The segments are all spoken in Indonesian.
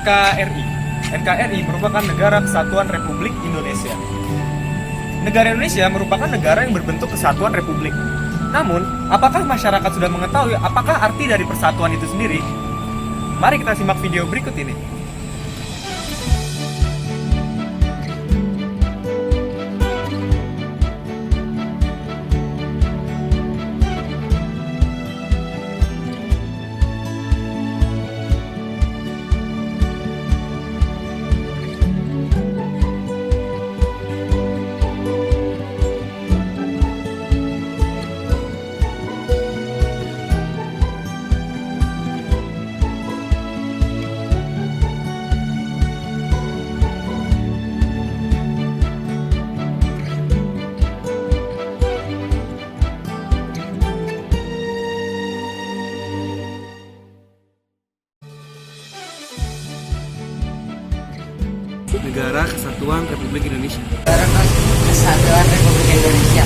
NKRI. NKRI merupakan Negara Kesatuan Republik Indonesia. Negara Indonesia merupakan negara yang berbentuk kesatuan republik. Namun, apakah masyarakat sudah mengetahui apakah arti dari persatuan itu sendiri? Mari kita simak video berikut ini. Negara Kesatuan Republik Indonesia. Negara Kesatuan Republik Indonesia.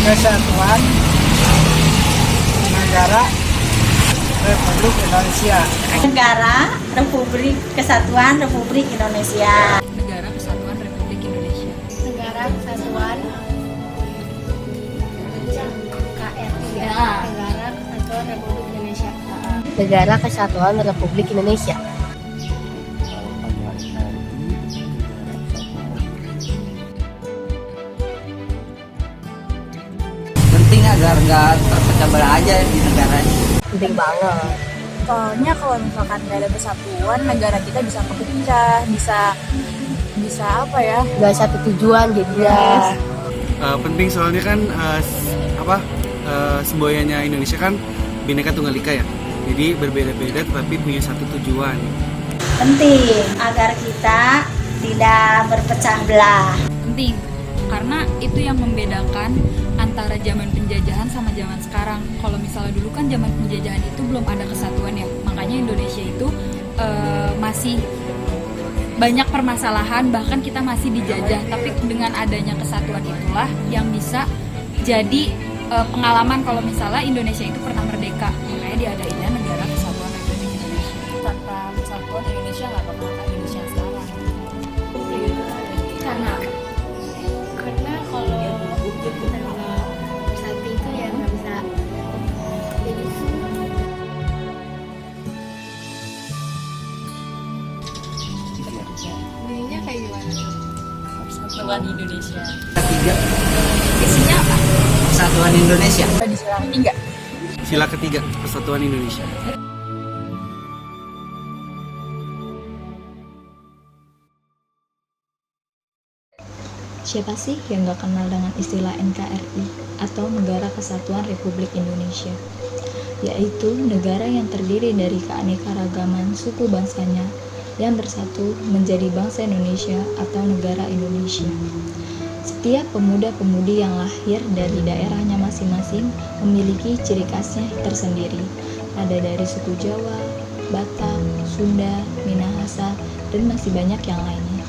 Kesatuan Negara Republik Indonesia. Negara Republik Kesatuan Republik Indonesia. Negara Kesatuan Republik Indonesia. Negara Kesatuan KRI. Negara Kesatuan Republik Indonesia. Negara Kesatuan Republik Indonesia. Penting agar nggak terpecah belah aja di negara ini. Penting banget. Soalnya kalau misalkan nggak ada persatuan, negara kita bisa pecah, bisa apa ya? Gak satu tujuan jadinya. Penting soalnya kan semboyannya Indonesia kan Bhinneka Tunggal Ika ya. Jadi berbeda-beda tetapi punya satu tujuan. Penting agar kita tidak berpecah belah. Penting karena itu yang membedakan antara zaman penjajahan sama zaman sekarang. Kalau misalnya dulu kan zaman penjajahan itu belum ada kesatuan ya, makanya Indonesia itu masih banyak permasalahan, bahkan kita masih dijajah. Tapi dengan adanya kesatuan itulah yang bisa jadi pengalaman kalau misalnya Indonesia itu pernah merdeka. Makanya diadainnya Negara Kesatuan Republik Indonesia. Tanpa kesatuan Indonesia nggak bakal kayak Indonesia sekarang. Karena kalau kita nggak bersatu itu ya nggak bisa jadi. Bunyinya kayak gimana? Persatuan Indonesia. Ketiga, Isinya apa? Persatuan Indonesia. Di sila ketiga. Sila ketiga, Persatuan Indonesia. Siapa sih yang gak kenal dengan istilah NKRI atau Negara Kesatuan Republik Indonesia? Yaitu negara yang terdiri dari keanekaragaman suku bangsanya yang bersatu menjadi bangsa Indonesia atau negara Indonesia. Setiap pemuda-pemudi yang lahir dari daerahnya masing-masing memiliki ciri khasnya tersendiri. Ada dari suku Jawa, Batak, Sunda, Minahasa, dan masih banyak yang lainnya.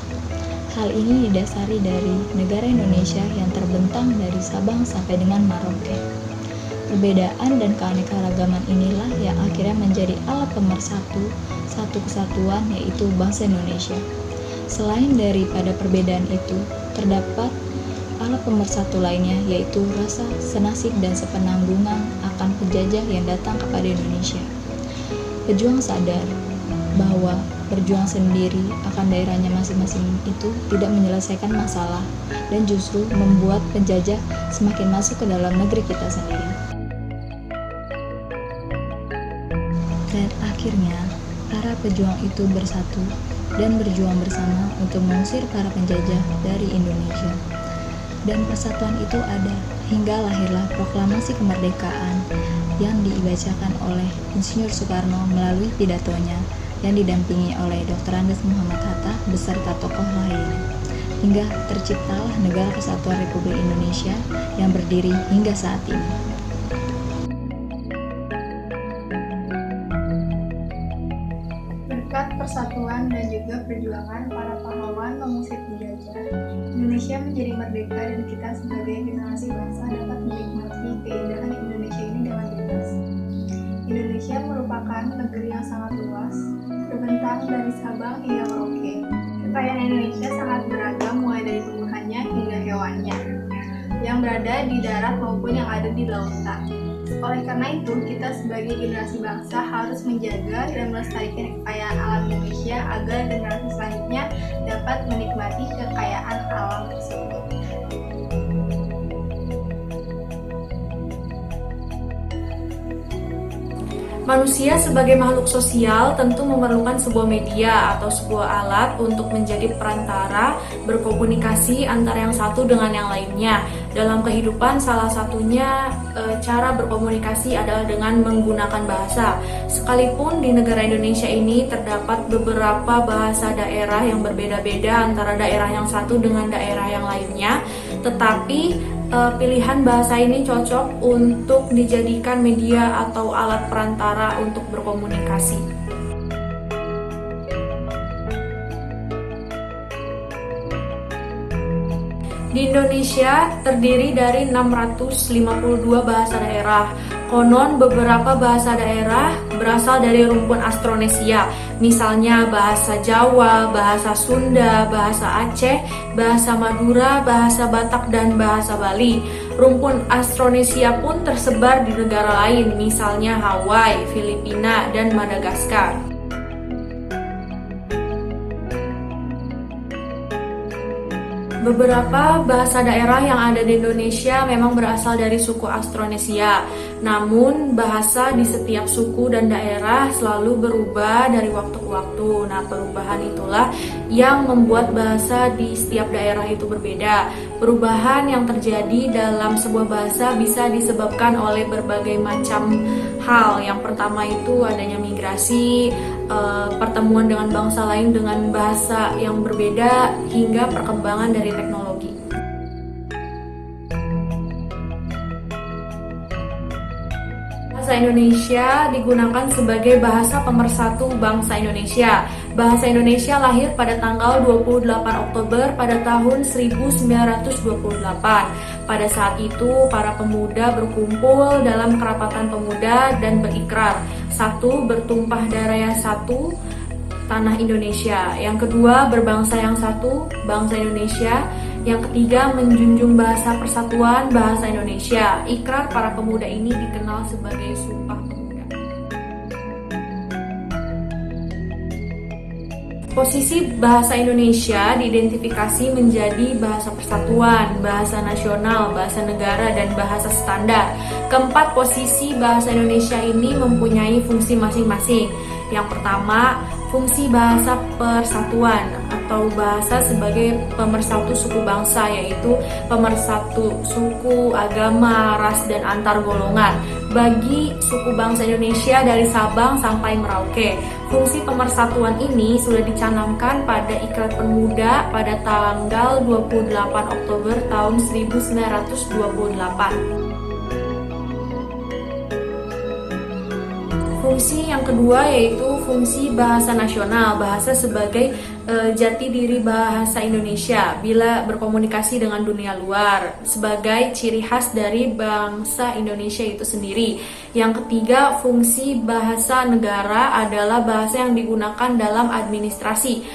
Hal ini didasari dari negara Indonesia yang terbentang dari Sabang sampai dengan Merauke. Perbedaan dan keanekaragaman inilah yang akhirnya menjadi alat pemersatu satu kesatuan, yaitu bangsa Indonesia. Selain daripada perbedaan itu, terdapat alat pemersatu lainnya, yaitu rasa senasib dan sepenanggungan akan penjajah yang datang kepada Indonesia. Pejuang sadar bahwa berjuang sendiri akan daerahnya masing-masing itu tidak menyelesaikan masalah dan justru membuat penjajah semakin masuk ke dalam negeri kita sendiri. Dan akhirnya para pejuang itu bersatu dan berjuang bersama untuk mengusir para penjajah dari Indonesia. Dan persatuan itu ada hingga lahirlah proklamasi kemerdekaan yang dibacakan oleh Insinyur Soekarno melalui pidatonya yang didampingi oleh Dr. Andes Muhammad Hatta beserta tokoh lainnya, hingga terciptalah Negara Kesatuan Republik Indonesia yang berdiri hingga saat ini. Berkat persatuan dan juga perjuangan para pahlawan mengusir penjajah, Indonesia menjadi merdeka dan kita sebagai generasi bangsa dapat menikmati keindahan Indonesia ini dengan bebas. Indonesia merupakan negeri yang sangat luas, terbentang dari Sabang hingga Merauke. Kekayaan Indonesia sangat beragam mulai dari tumbuhannya hingga hewannya yang berada di darat maupun yang ada di lautan. Oleh karena itu, kita sebagai generasi bangsa harus menjaga dan melestarikan kekayaan alam Indonesia agar generasi selanjutnya dapat menikmati kekayaan alam tersebut. Manusia sebagai makhluk sosial tentu memerlukan sebuah media atau sebuah alat untuk menjadi perantara berkomunikasi antara yang satu dengan yang lainnya. Dalam kehidupan salah satunya cara berkomunikasi adalah dengan menggunakan bahasa. Sekalipun di negara Indonesia ini terdapat beberapa bahasa daerah yang berbeda-beda antara daerah yang satu dengan daerah yang lainnya, tetapi pilihan bahasa ini cocok untuk dijadikan media atau alat perantara untuk berkomunikasi. Di Indonesia terdiri dari 652 bahasa daerah. Konon beberapa bahasa daerah berasal dari rumpun Austronesia, misalnya bahasa Jawa, bahasa Sunda, bahasa Aceh, bahasa Madura, bahasa Batak, dan bahasa Bali. Rumpun Austronesia pun tersebar di negara lain, misalnya Hawaii, Filipina, dan Madagaskar. Beberapa bahasa daerah yang ada di Indonesia memang berasal dari suku Austronesia. Namun, bahasa di setiap suku dan daerah selalu berubah dari waktu ke waktu. Nah, perubahan itulah yang membuat bahasa di setiap daerah itu berbeda. Perubahan yang terjadi dalam sebuah bahasa bisa disebabkan oleh berbagai macam hal. Yang pertama itu adanya migrasi, pertemuan dengan bangsa lain dengan bahasa yang berbeda, hingga perkembangan dari teknologi. Bahasa Indonesia digunakan sebagai bahasa pemersatu bangsa Indonesia. Bahasa Indonesia lahir pada tanggal 28 Oktober pada tahun 1928. Pada saat itu, para pemuda berkumpul dalam kerapatan pemuda dan berikrar. Satu, bertumpah darah yang satu, tanah Indonesia. Yang kedua, berbangsa yang satu, bangsa Indonesia. Yang ketiga, menjunjung bahasa persatuan bahasa Indonesia. Ikrar para pemuda ini dikenal sebagai Sumpah Pemuda. Posisi bahasa Indonesia diidentifikasi menjadi bahasa persatuan, bahasa nasional, bahasa negara, dan bahasa standar. Keempat posisi bahasa Indonesia ini mempunyai fungsi masing-masing. Yang pertama, fungsi bahasa persatuan atau bahasa sebagai pemersatu suku bangsa, yaitu pemersatu suku, agama, ras, dan antar golongan bagi suku bangsa Indonesia dari Sabang sampai Merauke. Fungsi pemersatuan ini sudah dicanangkan pada Ikrar Pemuda pada tanggal 28 Oktober tahun 1928. Fungsi yang kedua yaitu fungsi bahasa nasional, bahasa sebagai jati diri bahasa Indonesia bila berkomunikasi dengan dunia luar, sebagai ciri khas dari bangsa Indonesia itu sendiri. Yang ketiga, fungsi bahasa negara adalah bahasa yang digunakan dalam administrasi,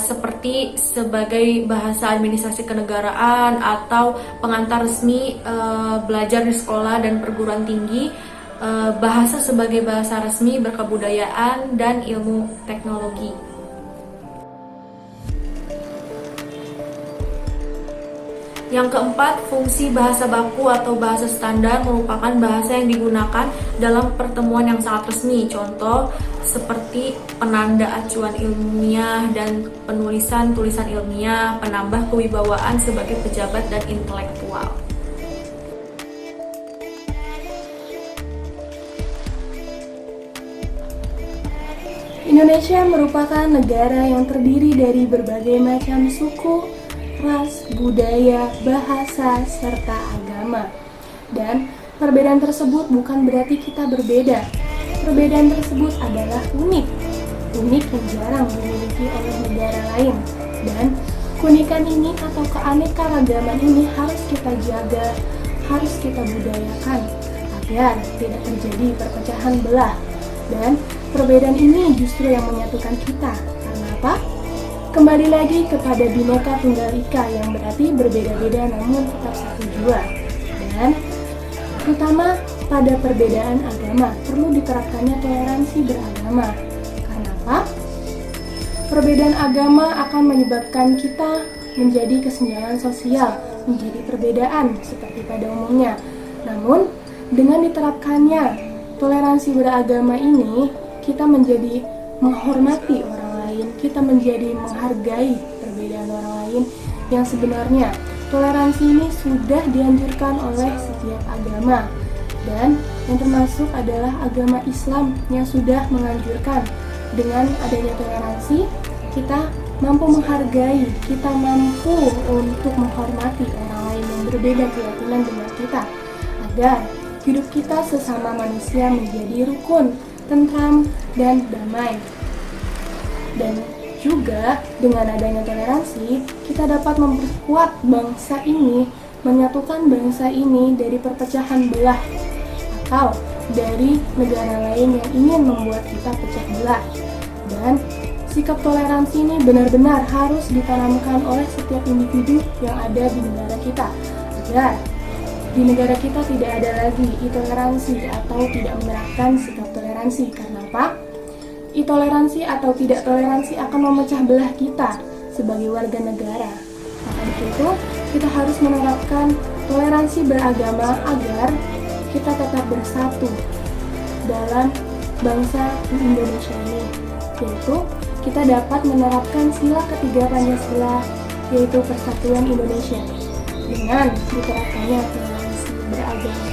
seperti sebagai bahasa administrasi kenegaraan atau pengantar resmi belajar di sekolah dan perguruan tinggi, bahasa sebagai bahasa resmi berkebudayaan dan ilmu teknologi. Yang keempat, fungsi bahasa baku atau bahasa standar merupakan bahasa yang digunakan dalam pertemuan yang sangat resmi. Contoh seperti penanda acuan ilmiah dan penulisan tulisan ilmiah, penambah kewibawaan sebagai pejabat dan intelektual. Indonesia merupakan negara yang terdiri dari berbagai macam suku, ras, budaya, bahasa, serta agama. Dan perbedaan tersebut bukan berarti kita berbeda. Perbedaan tersebut adalah unik. Unik yang jarang dimiliki oleh negara lain. Dan keunikan ini atau keanekaragaman ini harus kita jaga, harus kita budayakan agar tidak terjadi perpecahan belah. Dan perbedaan ini justru yang menyatukan kita. Karena apa? Kembali lagi kepada Bhinneka Tunggal Ika yang berarti berbeda-beda namun tetap satu jua. Dan terutama pada perbedaan agama perlu diterapkannya toleransi beragama. Karena apa? Perbedaan agama akan menyebabkan kita menjadi kesenjangan sosial, menjadi perbedaan seperti pada umumnya. Namun, dengan diterapkannya toleransi beragama ini, kita menjadi menghormati orang lain, kita menjadi menghargai perbedaan orang lain yang sebenarnya toleransi ini sudah dianjurkan oleh setiap agama. Dan yang termasuk adalah agama Islam yang sudah menganjurkan dengan adanya toleransi, kita mampu menghargai, kita mampu untuk menghormati orang lain yang berbeda keyakinan dengan kita, agar hidup kita sesama manusia menjadi rukun, tentram, dan damai. Dan juga dengan adanya toleransi, kita dapat memperkuat bangsa ini, menyatukan bangsa ini dari perpecahan belah atau dari negara lain yang ingin membuat kita pecah belah. Dan sikap toleransi ini benar-benar harus ditanamkan oleh setiap individu yang ada di negara kita, agar di negara kita tidak ada lagi intoleransi atau tidak menerapkan sikap toleransi. Karena apa? Intoleransi atau tidak toleransi akan memecah belah kita sebagai warga negara. Maka dari itu, kita harus menerapkan toleransi beragama agar kita tetap bersatu dalam bangsa Indonesia ini. Yaitu, kita dapat menerapkan sila ketiga Pancasila, yaitu persatuan Indonesia, dengan diterapkannya toleransi beragama.